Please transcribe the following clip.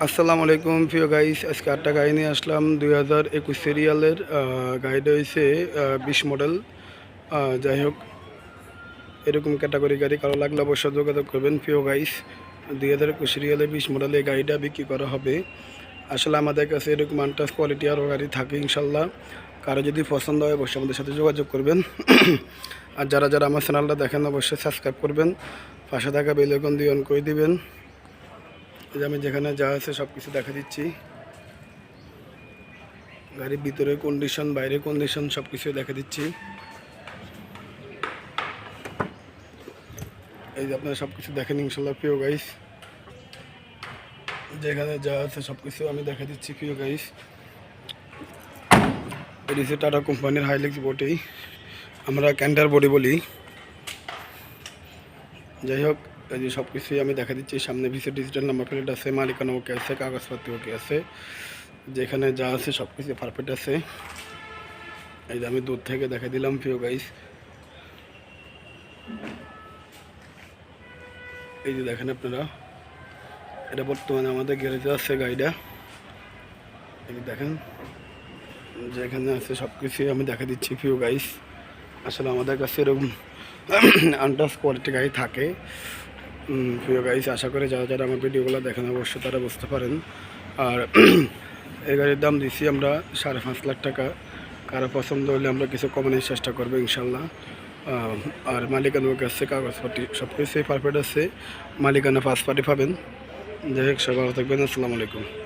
আসসালামু আলাইকুম প্রিয় গাইস, আজকে একটা গাড়ি নিয়ে আসলাম 2021 সিরিয়ালের। গাড়িটা হয়েছে 20 মডেল। যাই হোক, এরকম ক্যাটাগরি গাড়ি কারো লাগলে অবশ্যই যোগাযোগ করবেন প্রিয় গাইস। 2021 সিরিয়ালের 20 মডেলের গাড়িটা বিক্রি করা হবে। আসলে আমাদের কাছে এরকম আনটাস কোয়ালিটি আরও গাড়ি থাকে ইনশাল্লাহ। কারো যদি পছন্দ হয় অবশ্যই আমাদের সাথে যোগাযোগ করবেন। আর যারা যারা আমার চ্যানেলটা দেখেন অবশ্যই সাবস্ক্রাইব করবেন, পাশে থাকা বেল আইকন দিয়ে অন করে দিবেন। আমি যেখানে যা আছে সব কিছু দেখা দিচ্ছি। গাড়ির ভিতরে কন্ডিশন, বাইরে কন্ডিশন সব কিছু দেখা দিচ্ছি। এই যে আপনারা সব কিছু দেখেন ইনশাল্লাহ প্রিয় গাইস। যেখানে যা আছে সব কিছু আমি দেখা দিচ্ছি প্রিয় গাইস। এটি হচ্ছে টাটা কোম্পানির হাইলেক্স বডি, আমরা ক্যান্টার বডি বলি। যাই হোক, এই যে সব কিছুই আমি দেখা দিচ্ছি। সামনে ভিসে ডিজিটাল নাম্বার প্লেট আছে, মালিকানা ওকে আছে, কাগজপত্র ওকে আছে। যেখানে যা আছে সব কিছু পারফেক্ট আছে। এই যে আমি দূর থেকে দেখা দিলাম প্রিয় গাইস। এই যে দেখেন আপনারা, এটা বর্তমানে আমাদের গ্যারেজে আছে গাড়িটা। এই যে দেখেন যেখানে আছে সব কিছুই আমি দেখা দিচ্ছি প্রিয় গাইস। আসলে আমাদের কাছে এরকম আনটাস কোয়ালিটি গাড়ি থাকে প্রিয় গাইস। আশা করি যারা যারা আমার ভিডিওগুলো দেখেন অবশ্যই তারা বুঝতে পারেন। আর এই গাড়ির দাম দিচ্ছি আমরা 5.5 লাখ টাকা। কারো পছন্দ হলে আমরা কিছু কমানোর চেষ্টা করবো ইনশাল্লাহ। আর মালিকানার কাছে কাগজপত্র সব কিছুই পারফেক্ট আছে, মালিকানা ফার্স্ট পার্টি পাবেন। যাই হোক, সবাই ভালো থাকবেন। আসসালামু আলাইকুম।